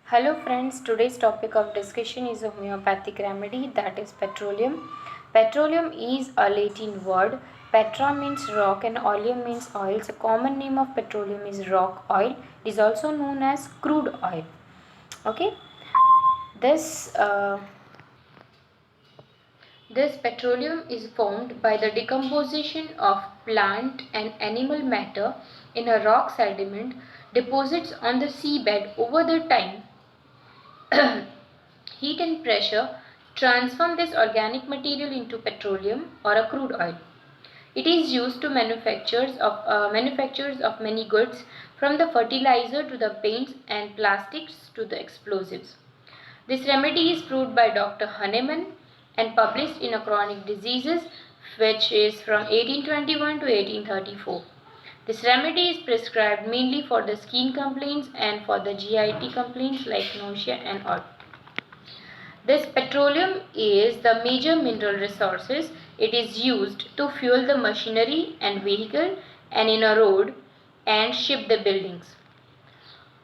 Hello friends, today's topic of discussion is a homeopathic remedy, that is petroleum. Petroleum is a Latin word. Petra means rock and oleum means oil. So common name of petroleum is rock oil. It is also known as crude oil. Okay. This uh, this petroleum is formed by the decomposition of plant and animal matter in a rock sediment deposits on the seabed over the time. Heat and pressure transform this organic material into petroleum or a crude oil. It is used to manufacturers of many goods, from the fertilizer to the paints and plastics to the explosives. This remedy is proved by Dr. Hahnemann and published in a Chronic Diseases, which is from 1821 to 1834. This remedy is prescribed mainly for the skin complaints and for the GIT complaints like nausea and all. This petroleum is the major mineral resources. It is used to fuel the machinery and vehicle and in a road and ship the buildings.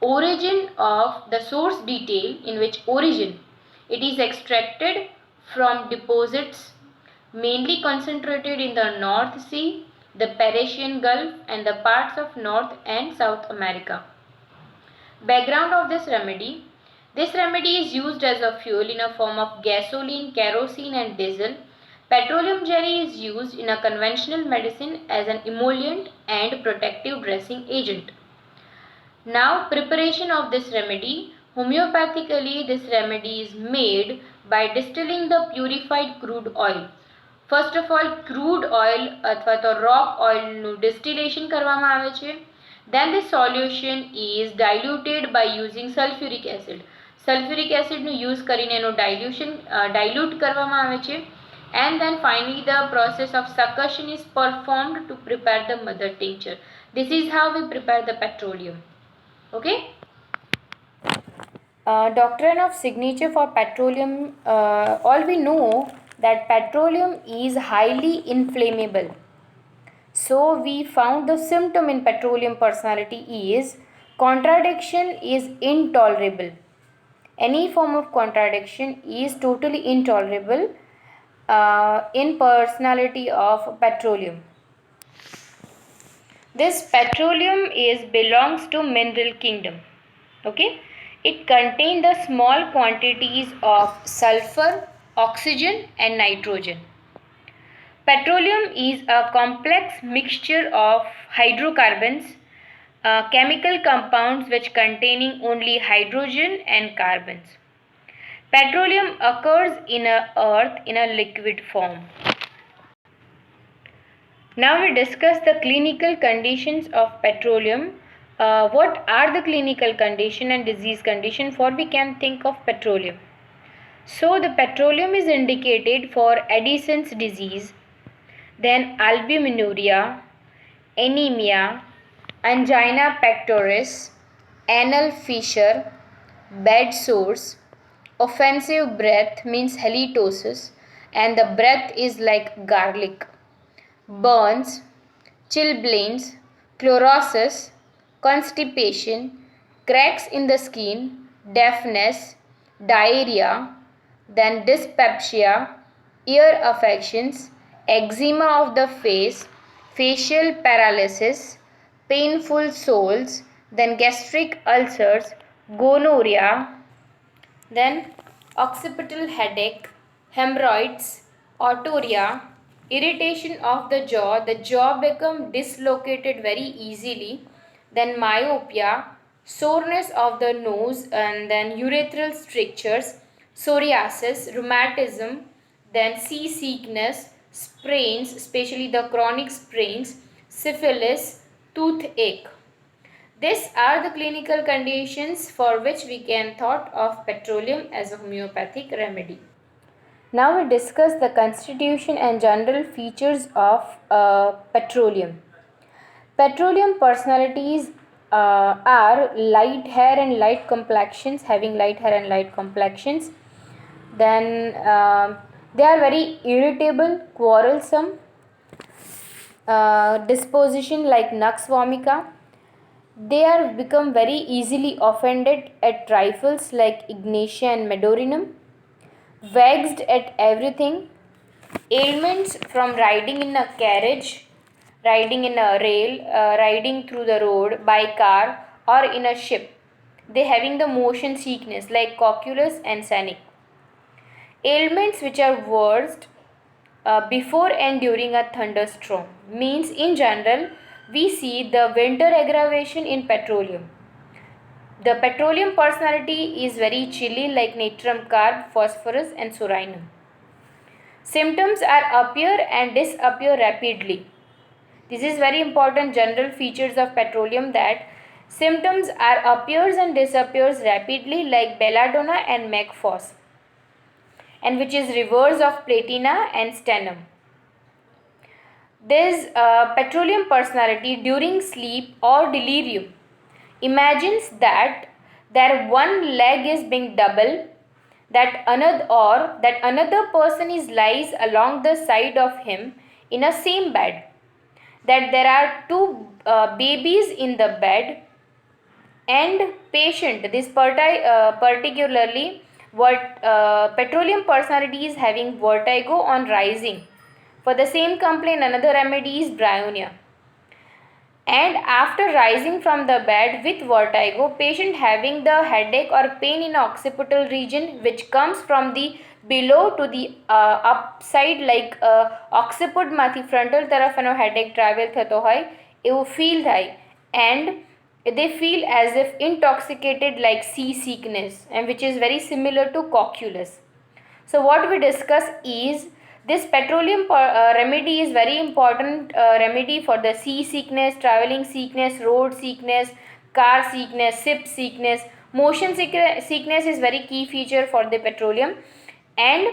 Origin of the source detail, in which origin it is extracted from deposits mainly concentrated in the North Sea, the Persian Gulf and the parts of North and South America. Background of this remedy. This remedy is used as a fuel in a form of gasoline, kerosene and diesel. Petroleum jelly is used in a conventional medicine as an emollient and protective dressing agent. Now, preparation of this remedy. Homeopathically, this remedy is made by distilling the purified crude oil. First of oil crude oil અથવા તો રોક ઓઇલનું distillation કરવામાં આવે છે. Then the solution is diluted by using sulfuric acid. Sulfuric acidનું use કરીને એનું dilute કરવામાં આવે છે. And then finally the process of succussion is performed to prepare the mother tincture. This is how we prepare the petroleum. Okay. Doctrine of signature for petroleum. All we know that petroleum is highly inflammable. So we found the symptom in petroleum personality is contradiction is intolerable. Any form of contradiction is totally intolerable in personality of petroleum. This petroleum belongs to mineral kingdom. Okay. It contains the small quantities of sulfur, oxygen and nitrogen. Petroleum is a complex mixture of hydrocarbons, chemical compounds which containing only hydrogen and carbons. Petroleum occurs in earth in a liquid form. Now we discuss the clinical conditions of petroleum. What are the clinical condition and disease condition for we can think of petroleum? So the petroleum is indicated for Addison's disease, then albuminuria, anemia, angina pectoris, anal fissure, bed sores, offensive breath means halitosis and the breath is like garlic, burns, chilblains, chlorosis, constipation, cracks in the skin, deafness, diarrhea, then dyspepsia, ear affections, eczema of the face, facial paralysis, painful soles, then gastric ulcers, gonorrhea, then occipital headache, hemorrhoids, otorrhea, irritation of the jaw become dislocated very easily, then myopia, soreness of the nose and then urethral strictures, psoriasis, rheumatism, then seasickness, sprains, especially the chronic sprains, syphilis, toothache. These are the clinical conditions for which we can thought of petroleum as a homeopathic remedy. Now we discuss the constitution and general features of petroleum. Petroleum personalities are light hair and light complexions, having light hair and light complexions. Then they are very irritable, quarrelsome, disposition like nux vomica. They are become very easily offended at trifles like ignatia and medorinum, vexed at everything, ailments from riding in a carriage, riding in a rail, riding through the road by car or in a ship. They having the motion sickness like cocculus and sanic. Ailments which are worst before and during a thunderstorm means in general we see the winter aggravation in petroleum. The petroleum personality is very chilly like natrum carb, phosphorus and sorinum. Symptoms are appear and disappear rapidly. This is very important general features of petroleum, that symptoms are appears and disappears rapidly like belladonna and magphos, and which is reverse of platina and stannum. This petroleum personality during sleep or delirium imagines that their one leg is being double, that another person is lies along the side of him in a same bed, that there are two babies in the bed, and patient this particularly what petroleum personality is having vertigo on rising. For the same complaint, another remedy is bryonia. And after rising from the bed with vertigo, patient having the headache or pain in occipital region which comes from the below to the upside, like occiput માંથી frontal તરફ એનો headache travel થતો હોય એવું feel થાય, and they feel as if intoxicated like seasickness, and which is very similar to cocculus. So what we discuss is this petroleum remedy is very important remedy for the sea sickness, traveling sickness, road sickness, car sickness, ship sickness. Motion sickness is very key feature for the petroleum. And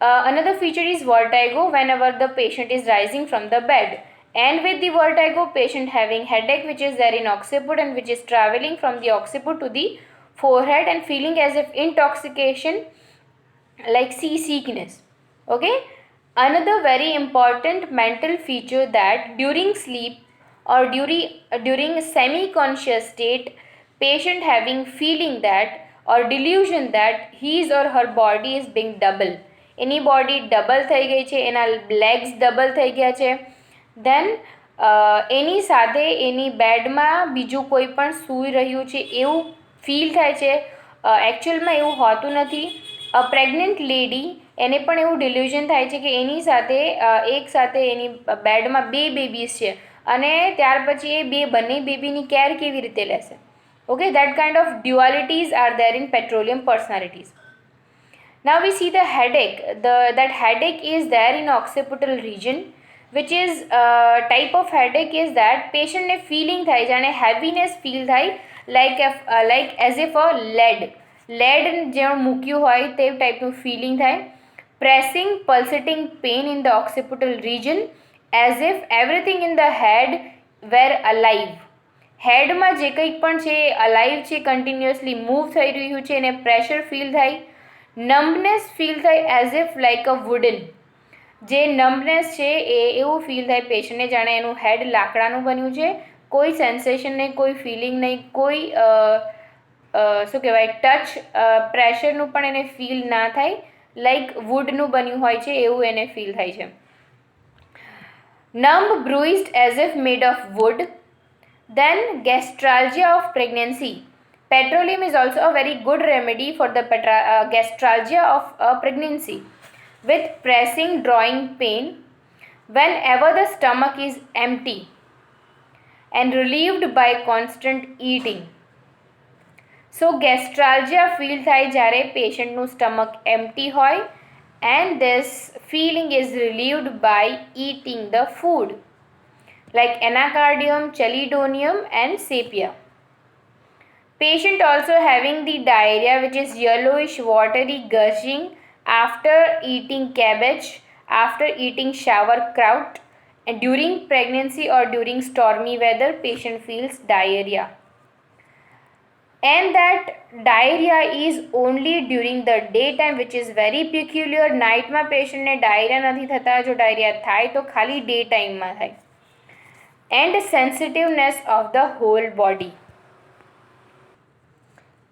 another feature is vertigo whenever the patient is rising from the bed. And with the vertigo, patient having headache which is there in occiput and which is traveling from the occiput to the forehead and feeling as if intoxication like seasickness. Okay. Another very important mental feature that during sleep or during semi-conscious state, patient having feeling that or delusion that his or her body is being double. Any body double થઈ ગઈ છે, એના legs double થઈ ગયા છે. Then એની સાથે એની બેડમાં બીજું કોઈ પણ સૂઈ રહ્યું છે એવું ફીલ થાય છે. એકચ્યુઅલમાં એવું હોતું નથી. અ પ્રેગ્નન્ટ લેડી એને પણ એવું ડિલ્યુઝન થાય છે કે એની સાથે એક સાથે એની બેડમાં બે બેબીઝ છે અને ત્યાર પછી એ બંને બેબીની કેર કેવી રીતે લેશે. Okay, that kind of dualities are there in petroleum personalities. Now we see the headache. That headache is there in occipital region, which is type of headache is that patient ne feeling થાય જાણે heaviness feel થાય like as if a lead જેવું મૂક્યું હોય તે ટાઈપનું feeling થાય. Pressing pulsating pain in the occipital region as if everything in the head were alive. હેડમાં જે કંઈક પણ છે અલાઇવ છે, કન્ટિન્યુઅસલી મૂવ થઈ રહ્યું છે, એને પ્રેશર ફીલ થાય. નમ્બનેસ ફીલ થાય as if like a wooden. જે નમ્બનેસ છે એવું ફીલ થાય પેશન્ટને જાણે એનું હેડ લાકડાનું બન્યું છે, કોઈ સેન્સેશન નહીં, કોઈ ફિલિંગ નહીં, કોઈ શું કહેવાય ટચ પ્રેશરનું પણ એને ફીલ ના થાય, લાઈક વુડનું બન્યું હોય છે એવું એને ફીલ થાય છે. Numb bruised as if made of wood. Then gastralgia of pregnancy. Petroleum is also a very good remedy for the gastralgia of pregnancy, with pressing drawing pain whenever the stomach is empty and relieved by constant eating. So gastralgia feel થાય જ્યારે પેશન્ટનું stomach empty હોય and this feeling is relieved by eating the food like anacardium, chelidonium and sepia. Patient also having the diarrhea which is yellowish watery gushing after eating cabbage, after eating sauerkraut, and during pregnancy or during stormy weather patient feels diarrhea. And that diarrhea is only during the daytime, which is very peculiar. નાઇટમાં પેશન્ટને diarrhoea નથી થતા, જો diarrhoea થાય તો ખાલી day ટાઈમમાં થાય. And sensitiveness of the whole body.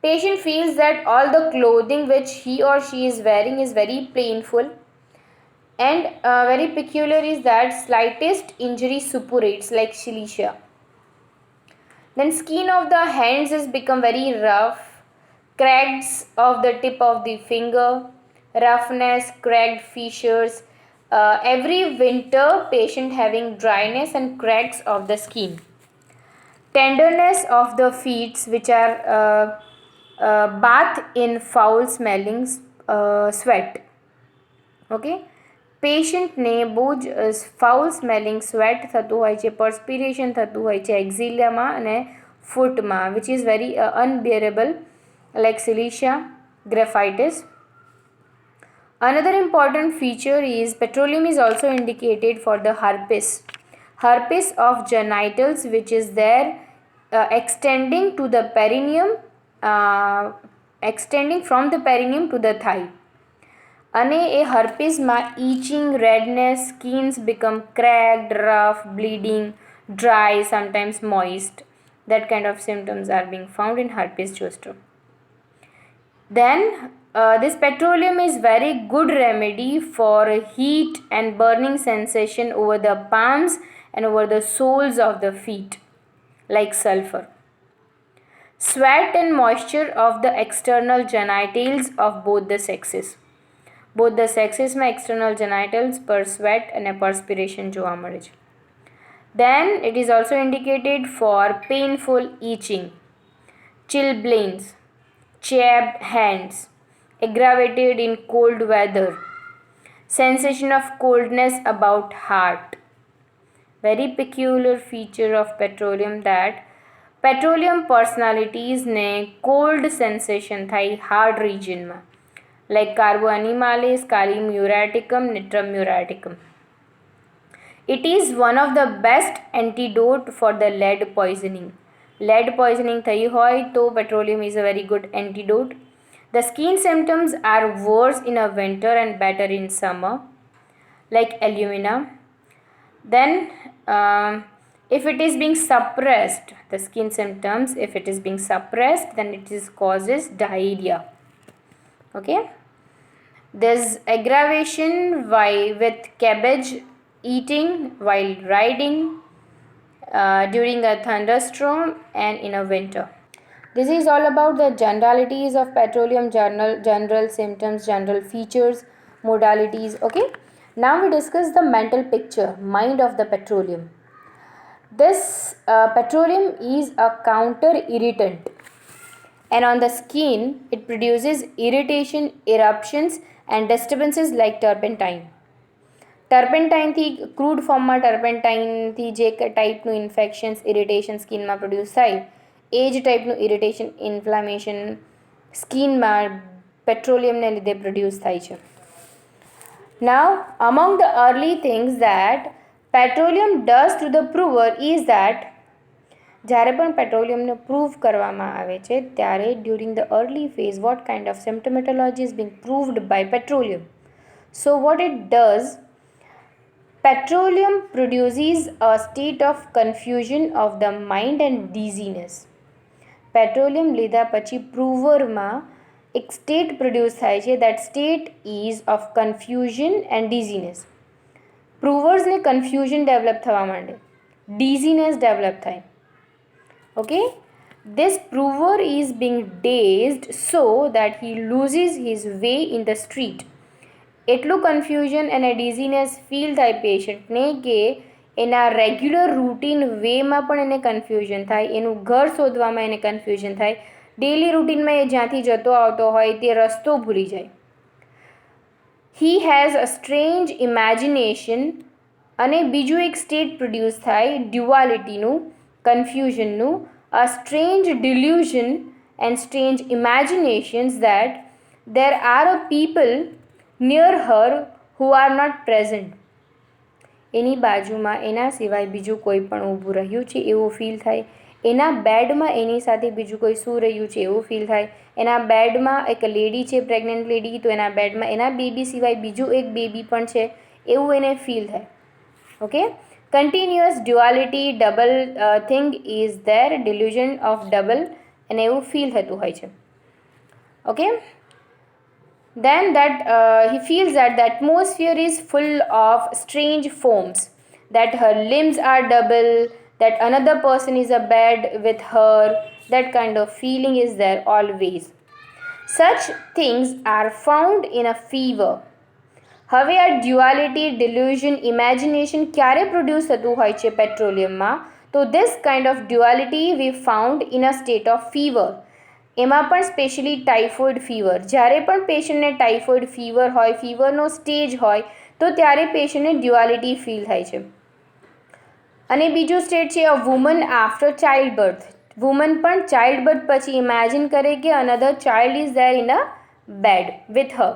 Patient feels that all the clothing which he or she is wearing is very painful, and very peculiar is that slightest injury suppurates like silicea. Then skin of the hands has become very rough, cracks of the tip of the finger, roughness, cracked fissures. Every winter patient having dryness and cracks of the skin. Tenderness of the feet which are bath in foul smelling sweat. Okay પેશન્ટને બહુ જ foul smelling sweat થતું હોય છે, પર્સ્પિરેશન થતું હોય છે એક્ઝિલિયામાં અને ફૂટમાં, which is very unbearable like silicea, graphites. Another important feature is petroleum is also indicated for the herpes of genitals, which is there extending to the perineum, extending from the perineum to the thigh. અને એ હર્પીસમાં itching, redness, skins become cracked, rough, bleeding, dry, sometimes moist. That kind of symptoms are being found in herpes zoster. Then this petroleum is very good remedy for heat and burning sensation over the palms and over the soles of the feet, like sulfur. Sweat and moisture of the external genitals of both the sexes. Both the સેક્સીસમાં external genitals પર sweat અને perspiration જોવા મળે છે. Then it is also indicated for painful itching, chilblains, chapped hands, aggravated in cold weather, sensation of coldness about heart. Very peculiar feature of petroleum that petroleum personalities ને cold sensation થાય heart regionમાં, like carboanimalis, kalium uraticum, nitrum uraticum. It is one of the best antidote for the lead poisoning. Lead poisoning થઈ હોય તો petroleum is a very good antidote. The skin symptoms are worse in a winter and better in summer, like alumina. Then if it is being suppressed, the skin symptoms, if it is being suppressed, then it is causes diarrhea. Okay. There's aggravation with cabbage eating while riding, during a thunderstorm and in a winter. This is all about the generalities of petroleum, general symptoms, general features, modalities. Okay. Now we discuss the mental picture, mind of the petroleum. This petroleum is a counter irritant, and on the skin it produces irritation, eruptions and disturbances like turpentine. ટર્પેન્ટાઇનથી crude ફોર્મમાં ટર્પેન્ટાઇનથી જે ટાઈપનું infections, irritation સ્કિનમાં produce થાય એ જ ટાઈપનું irritation, inflammation સ્કિનમાં પેટ્રોલિયમને લીધે produce થાય છે. Now, among the early things that petroleum does to the prover is that જ્યારે પણ પેટ્રોલિયમને પ્રૂવ કરવામાં આવે છે ત્યારે during the early phase what kind of symptomatology is being proved by petroleum. So what it does, petroleum produces a state of confusion of the mind and dizziness. Petroleum લીધા પછી પ્રૂવરમાં એક state produce થાય છે, that state is of confusion and dizziness. પ્રૂવર્સને confusion develop થવા માંડે, dizziness develop થાય. Okay, this prover is being dazed so that he loses his way in the street. એટલું કન્ફ્યુઝન અને ડીઝીનેસ ફીલ થાય પેશન્ટને કે એના રેગ્યુલર રૂટીન વેમાં પણ એને કન્ફ્યુઝન થાય, એનું ઘર શોધવામાં એને કન્ફ્યુઝન થાય, ડેલી રૂટીનમાં એ જ્યાંથી જતો આવતો હોય તે રસ્તો ભૂલી જાય. He has a strange imagination, અને બીજું એક સ્ટેટ પ્રોડ્યુસ થાય ડ્યુઆલિટીનું, કન્ફ્યુઝનનું, a strange delusion and strange imaginations that there are a people near her who are not present. એની બાજુમાં એના સિવાય બીજું કોઈ પણ ઊભું રહ્યું છે એવું ફીલ થાય, એના બેડમાં એની સાથે બીજું કોઈ સૂ રહ્યું છે એવું ફીલ થાય, એના બેડમાં એક લેડી છે, પ્રેગ્નન્ટ લેડી, તો એના બેડમાં એના બેબી સિવાય બીજું એક બેબી પણ છે એવું એને ફીલ થાય. Okay. Continuous duality, double thing is there, delusion of double, અને એવું ફીલ થતું હોય છે. Okay, then that he feels that the atmosphere is full of strange forms, that her limbs are double, that another person is a bed with her. That kind of feeling is there always. Such things are found in a fever. હવે આ duality delusion imagination ક્યારે produce થતું હોય છે પેટ્રોલિયમમાં? તો this kind of duality we found in a state of fever. એમાં પણ specially typhoid fever, જ્યારે પણ પેશન્ટને ટાઇફોઇડ ફીવર હોય, ફીવરનો સ્ટેજ હોય, તો ત્યારે પેશન્ટને ડ્યુઆલિટી ફીલ થાય છે. અને બીજું સ્ટેજ છે a woman after childbirth. Woman પણ ચાઇલ્ડ બર્થ પછી ઇમેજિન કરે કે another child is there in a bed with her.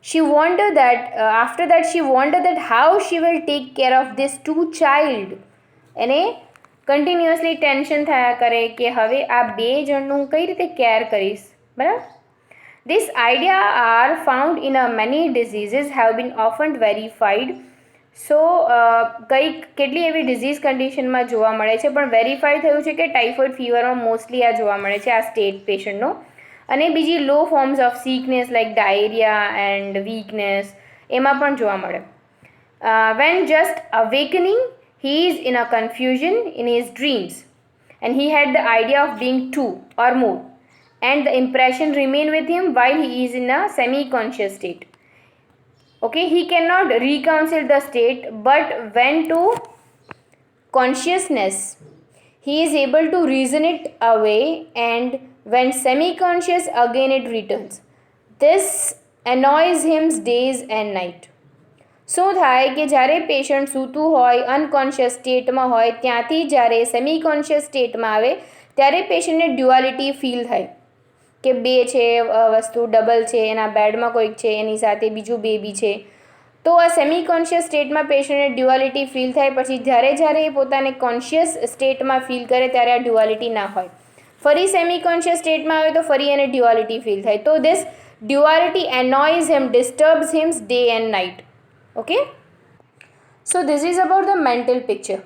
She wondered that after that she wondered that how she will take care of this two child. એને continuously tension થયા કરે કે હવે આ બે જણનું કઈ રીતે કેર કરીશ, બરાબર. This idea are found in a many diseases have been often verified. સો કેટલી એવી ડિઝીઝ કન્ડિશનમાં જોવા મળે છે, પણ વેરીફાઈ થયું છે કે ટાઇફોઇડ ફીવરમાં મોસ્ટલી આ જોવા મળે છે, આ સ્ટેટ પેશન્ટનો. અને બીજી low forms of sickness like diarrhoea and weakness એમાં પણ જોવા મળે. When just awakening he is in a confusion in his dreams and he had the idea of being two or more and the impression remain with him while he is in a semi-conscious state. Okay, he cannot reconcile the state, but when to consciousness he is able to reason it away, and when semi-conscious again it returns. This annoys him days and night. શું થાય કે જ્યારે patient સૂતું હોય, unconscious સ્ટેટમાં હોય, ત્યાંથી જ્યારે semi conscious સ્ટેટમાં આવે ત્યારે પેશન્ટને ડ્યુઆલિટી ફીલ થાય કે બે છે, વસ્તુ ડબલ છે, એના બેડમાં કોઈક છે, એની સાથે બીજું બેબી છે. તો આ સેમી કોન્શિયસ સ્ટેટમાં પેશન્ટને ડ્યુઆલિટી ફીલ થાય. પછી જ્યારે જ્યારે એ પોતાને કોન્શિયસ સ્ટેટમાં ફીલ કરે ત્યારે આ ડ્યુઆલિટી ના હોય. ફરી સેમી કોન્શિયસ સ્ટેટમાં આવે તો ફરી એને ડ્યુઆલિટી ફીલ થાય. તો this duality annoys him, disturbs him day and night. Okay, so this is about the mental picture.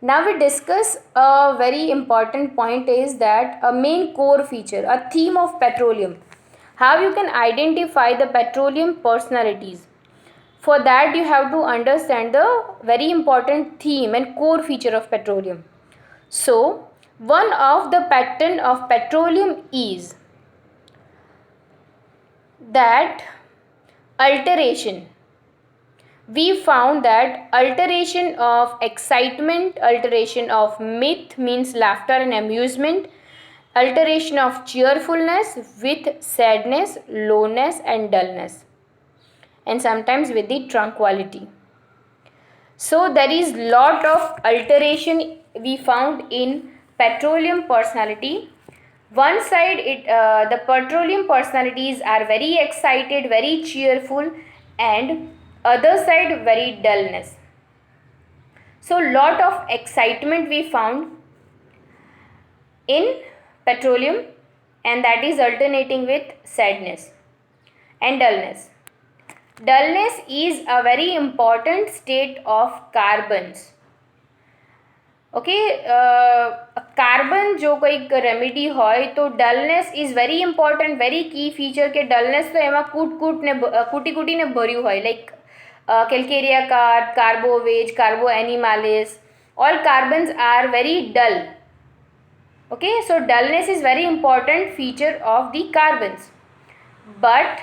Now we discuss a very important point is that a main core feature, a theme of petroleum. How you can identify the petroleum personalities. For that you have to understand the very important theme and core feature of petroleum. So one of the pattern of petroleum is that alteration. We found that alteration of excitement, alteration of myth means laughter and amusement, alteration of cheerfulness with sadness, lowness and dullness, and sometimes with the tranquility. So there is lot of alteration we found in petroleum personality. One side the petroleum personalities are very excited, very cheerful, and other side very dullness. So lot of excitement we found in petroleum, and that is alternating with sadness and dullness. Dullness is a very important state of carbons. Okay, carbon જો કંઈક remedy હોય તો dullness is very important, very key feature કે dullness તો એમાં કૂટીને ભર્યું હોય, like calcarea carb, carbo veg, carbo animalis, all carbons are very dull. Okay, so dullness is very important feature of the carbons. But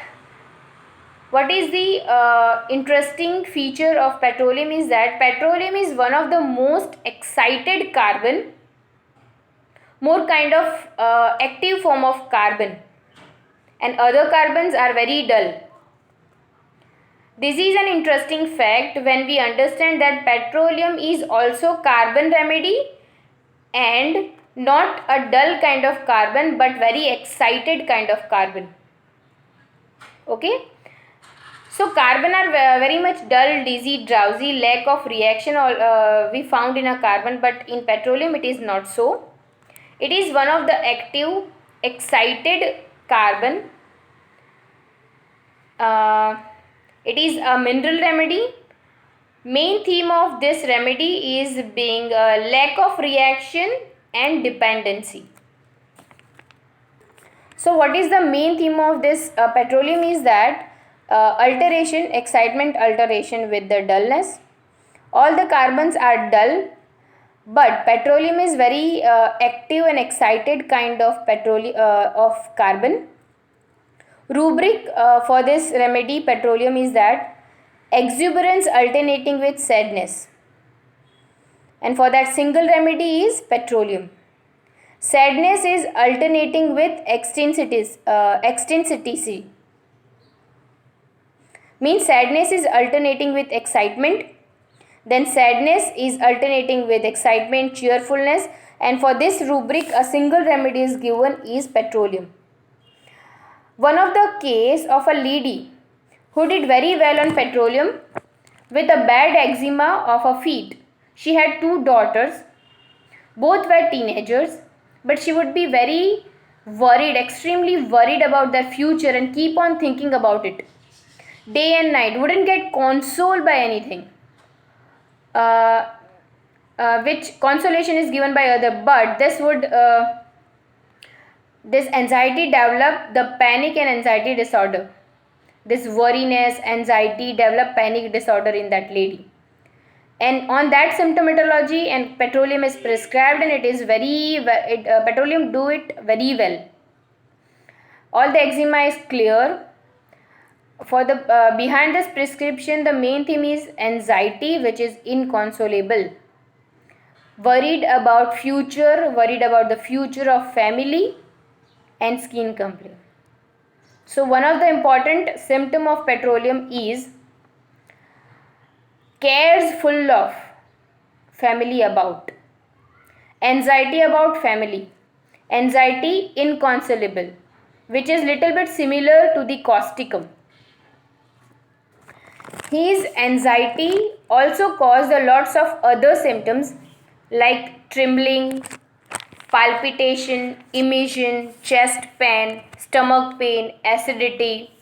what is the interesting feature of petroleum is that petroleum is one of the most excited carbon, more kind of active form of carbon, and other carbons are very dull. This is an interesting fact when we understand that petroleum is also carbon remedy and not a dull kind of carbon but very excited kind of carbon. Okay, so carbon are very much dull, dizzy, drowsy, lack of reaction we found in a carbon, but in petroleum it is not so. It is one of the active excited carbon. It is a mineral remedy. Main theme of this remedy is being lack of reaction and dependency. So what is the main theme of this petroleum is that alteration, excitement alteration with the dullness. All the carbons are dull, but petroleum is very active and excited kind of of carbon. Rubric for this remedy petroleum is that exuberance alternating with sadness, and for that single remedy is petroleum. Sadness is alternating with ecstaticity. Means sadness is alternating with excitement, then sadness is alternating with excitement, cheerfulness, and for this rubric a single remedy is given is petroleum. One of the case of a lady who did very well on petroleum with a bad eczema of her feet. She had 2 daughters, both were teenagers, but she would be very worried, extremely worried about their future and keep on thinking about it. Day and night, wouldn't get consoled by anything. Which consolation is given by other, but this anxiety develop the panic and anxiety disorder. This worriness, anxiety develop panic disorder in that lady. And on that symptomatology, and petroleum is prescribed, and it is petroleum do it very well. All the eczema is clear. For the behind this prescription, the main theme is anxiety, which is inconsolable. Worried about the future of family and skin complaint. So one of the important symptom of petroleum is cares full of family about, anxiety about family, anxiety inconsolable, which is little bit similar to the causticum. His anxiety also caused a lots of other symptoms like trembling, palpitation, emission, chest pain, stomach pain, acidity.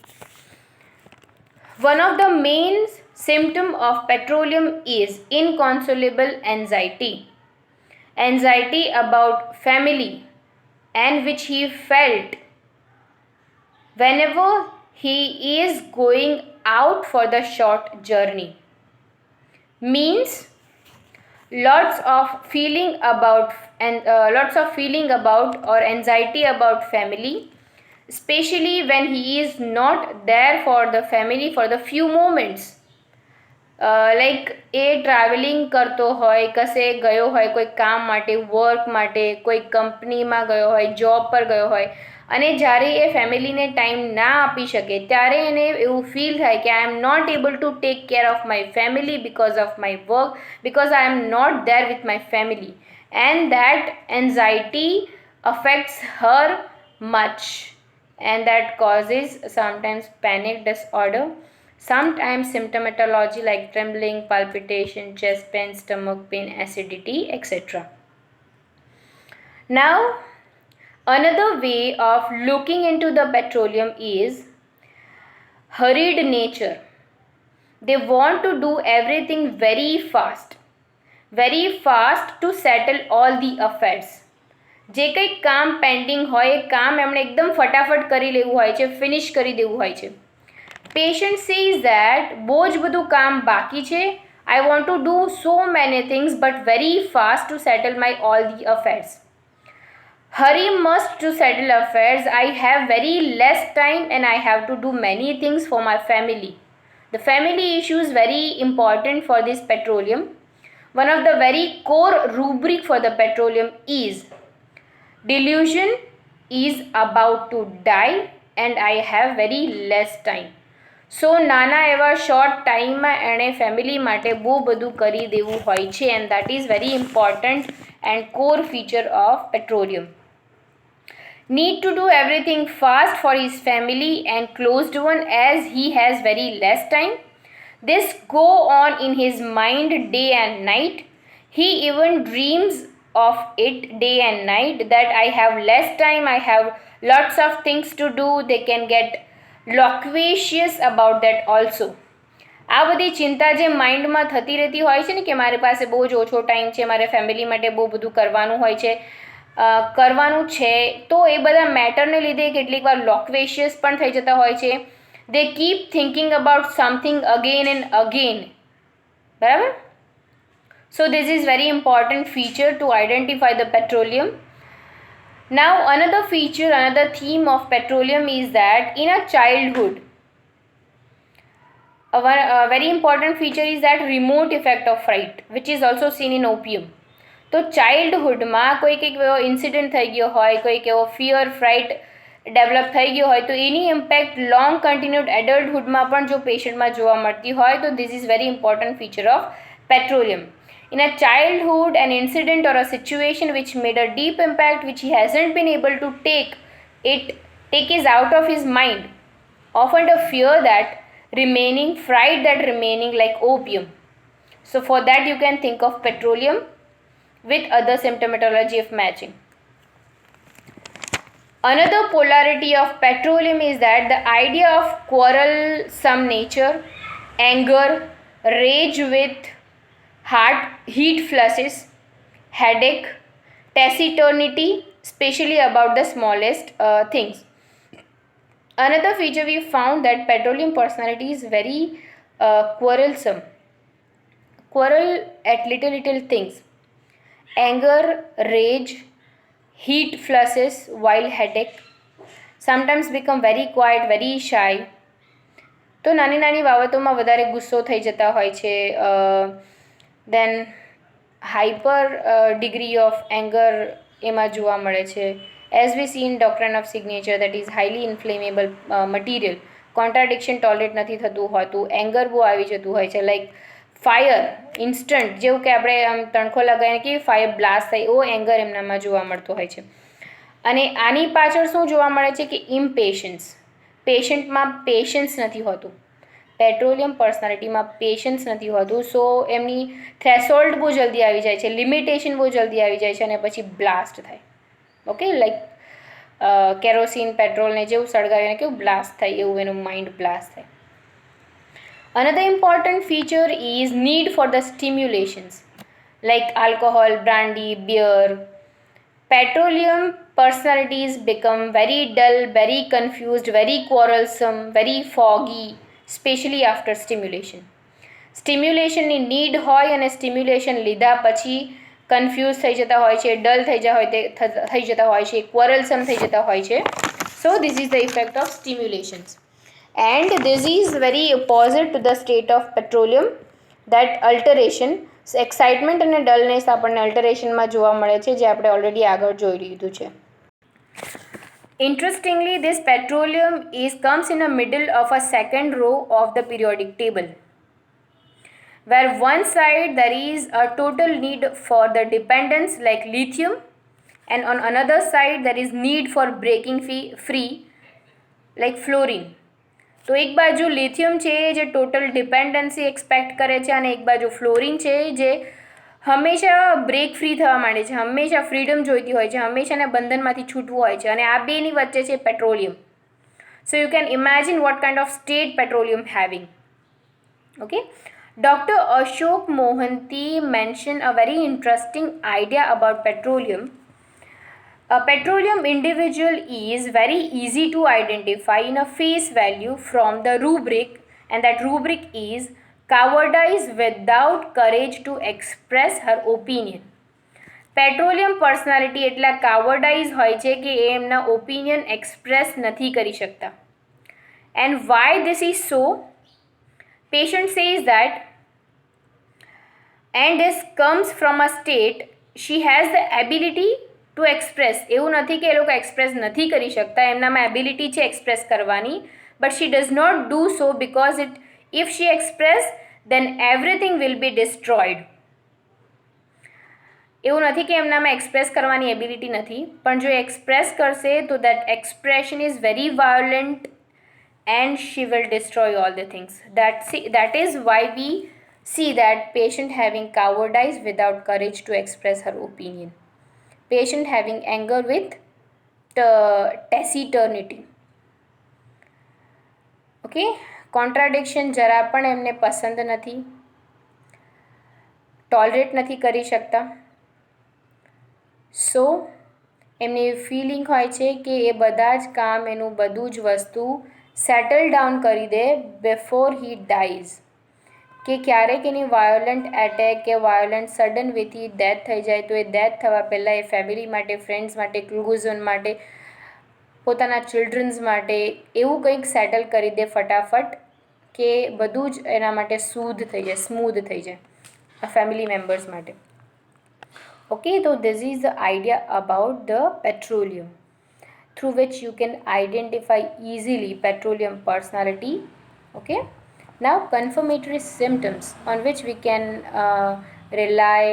One of the main symptom of petroleum is inconsolable anxiety. Anxiety about family, and which he felt whenever he is going out for the short journey. Means lots of feeling about or anxiety about family, especially when he is not there for the family for the few moments. Like A travelling કરતો હોય, કશે ગયો હોય કોઈ કામ માટે, work માટે, કોઈ કંપનીમાં ગયો હોય, જોબ પર ગયો હોય, અને જ્યારે એ ફેમિલીને ટાઈમ ના આપી શકે ત્યારે એને એવું ફીલ થાય કે I am not able to take care of my family because of my work, because I am not there with my family, and that anxiety affects her much, and that causes sometimes panic disorder, sometimes symptomatology like trembling, palpitation, chest pain, stomach pain, acidity, etc. Now another way of looking into the petroleum is hurried nature. They want to do everything very fast to settle all the affairs. જે કંઈ કામ pending હોય એ કામ એમણે એકદમ ફટાફટ કરી લેવું હોય છે, ફિનિશ કરી દેવું હોય છે. પેશન્ટ સેઝ ધેટ બહુ જ બધું કામ બાકી છે, I want to do so many things but very fast two settle my all the affairs. Hurry must to settle affairs. I have very less time and I have to do many things for my family. The family issue is very important for this petroleum. One of the very core rubric for the petroleum is delusion is about to die and I have very less time. So નાના એવા short ટાઈમમાં એણે family માટે બહુ બધું કરી દેવું હોય છે, and that is very important and core feature of petroleum. Need to do everything fast for his family and closed one as he has very less time. This go on in his mind day and night. He even dreams of it day and night that I have less time, I have lots of things to do. They can get loquacious about that also. આ બધી ચિંતા જે માઇન્ડમાં થતી રહેતી હોય છે ને કે મારી પાસે બહુ જ ઓછો ટાઈમ છે, મારે ફેમિલી માટે બહુ બધું કરવાનું હોય છે, કરવાનું છે, તો એ બધા મેટરને લીધે કેટલીક વાર લોક્વેશિયસ પણ થઈ જતા હોય છે. They keep thinking about something again and again. બરાબર. So this is very important feature to identify the petroleum. Now another feature, another theme of petroleum is that in a childhood, a very important feature is that remote effect of fright, which is also seen in opium. તો ચાઇલ્ડહુડમાં કોઈક એવો incident થઈ ગયો હોય, કોઈક એવો fear ફ્રાઇટ develop થઈ ગયો હોય, તો એની ઇમ્પેક્ટ લોંગ કન્ટિન્યુડ એડલ્ટહુડમાં પણ જો પેશન્ટમાં જોવા મળતી હોય, તો this is very important feature of petroleum. In a childhood, an incident or a situation which made a deep impact, which he hasn't been able to take is out of his mind, often a fear that remaining, fright that remaining, like opium. So for that you can think of petroleum with other symptomatology of matching. Another polarity of petroleum is that the idea of quarrelsome nature, anger, rage with heat flushes, headache, taciturnity, especially about the smallest things. Another feature we found that petroleum personality is very quarrelsome. Quarrel at little things. Anger, rage, heat flushes while headache. Sometimes become very quiet, very shy. તો નાની નાની બાબતોમાં વધારે ગુસ્સો થઈ જતા હોય છે. Then hyper degree of anger એમાં જોવા મળે છે. As we see in doctrine of signature, that is highly inflammable material. Contradiction tolerate નથી થતું હોતું, એંગર બહુ આવી જતું હોય છે. લાઈક ફાયર ઇન્સ્ટન્ટ, જેવું કે આપણે આમ તણખો લગાવીને કેવી ફાયર બ્લાસ્ટ થાય, એવો એંગર એમનામાં જોવા મળતો હોય છે. અને આની પાછળ શું જોવા મળે છે કે ઇમ્પેશન્સ. પેશન્ટમાં પેશન્સ નથી હોતું, પેટ્રોલિયમ પર્સનાલિટીમાં પેશન્સ નથી હોતું. સો એમની થ્રેશોલ્ડ બહુ જલ્દી આવી જાય છે, લિમિટેશન બહુ જલ્દી આવી જાય છે, અને પછી બ્લાસ્ટ થાય. ઓકે, લાઈક કેરોસીન પેટ્રોલને જેવું સળગાવીને કેવું બ્લાસ્ટ થાય, એવું એનું માઇન્ડ બ્લાસ્ટ થાય. Another important feature is need for the stimulations like alcohol, brandy, beer. Petroleum personalities become very dull, very confused, very quarrelsome, very foggy, especially after stimulation. Stimulation ની need હોય અને stimulation લીધા પછી confuse થઈ જતા હોય છે, ડલ થઈ જતા હોય છે, quarrelsome થઈ જતા હોય છે. So this is the effect of stimulations. And this is very opposite to the state of petroleum, that alteration. Excitement અને ડલનેસ આપણને અલ્ટરેશનમાં જોવા મળે છે, જે આપણે ઓલરેડી આગળ જોઈ લીધું છે. Interestingly, this petroleum comes in the middle of a second row of the periodic table, where one side there is a total need for the dependence like lithium, and on another side there is need for breaking free like fluorine. તો એક બાજુ lithium છે જે total dependency expect કરે છે, અને એક બાજુ ફ્લોરિન છે જે હંમેશા બ્રેક ફ્રી થવા માંડે છે, હંમેશા ફ્રીડમ જોઈતી હોય છે, હંમેશાને બંધનમાંથી છૂટવું હોય છે, અને આ બેની વચ્ચે છે petroleum. So you can imagine vote kind of state petroleum having. Okay, Dr. Ashok Mohanty mentioned a very interesting idea about petroleum. A petroleum individual is very easy to identify in a face value from the rubric, and that rubric is cowardice without courage to express her opinion. Petroleum personality એટલા કાવર્ડાઇઝ હોય છે કે એ એમના opinion express નથી કરી શકતા. And why this is so? Patient says that, and this comes from a state she has the ability to express. એવું નથી કે એ લોકો એક્સપ્રેસ નથી કરી શકતા, એમનામાં એબિલિટી છે એક્સપ્રેસ કરવાની, but she does not do so because if she express then everything will be destroyed. એવું નથી કે એમનામાં એક્સપ્રેસ કરવાની એબિલિટી નથી, પણ જો એક્સપ્રેસ કરશે તો that expression is very violent and she will destroy all the things. That is why we see that patient having cowardice without courage to express her opinion. Patient having anger with taciturnity. Okay, contradiction જરા પણ એમને પસંદ નથી, tolerate નથી કરી શકતા. સો એમની feeling હોય છે કે એ બધા જ કામ એનું બધું જ વસ્તુ સેટલ ડાઉન કરી દે બિફોર હી ડાઈઝ, કે ક્યારેક એની વાયોલન્ટ એટેક કે વાયોલન્ટ સડન વેથી ડેથ થઈ જાય તો એ ડેથ થવા પહેલાં એ ફેમિલી માટે, ફ્રેન્ડ્સ માટે, ક્લોઝ વન માટે, પોતાના ચિલ્ડ્રન્સ માટે એવું કંઈક સેટલ કરી દે ફટાફટ કે બધું જ એના માટે સ્મૂધ થઈ જાય ફેમિલી મેમ્બર્સ માટે. Okay, so this is the idea about the petroleum through which you can identify easily petroleum personality. Okay, now confirmatory symptoms on which we can rely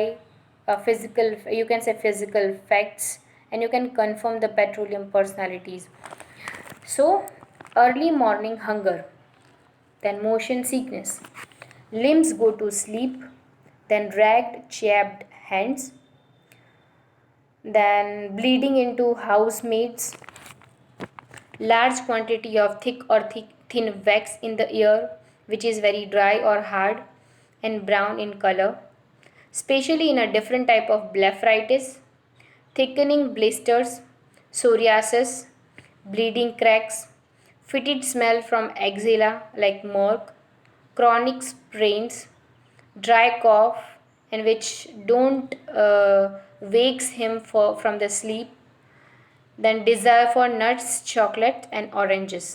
physical, you can say physical facts, and you can confirm the petroleum personalities. So early morning hunger, then motion sickness, limbs go to sleep, then ragged chapped hands, then bleeding into housemaids, large quantity of thick or thin wax in the ear which is very dry or hard and brown in color, especially in a different type of blepharitis, thickening blisters, psoriasis, bleeding cracks, fetid smell from axilla like murk, chronic sprains, dry cough, and which don't wakes him from the sleep, then desire for nuts, chocolate, and oranges.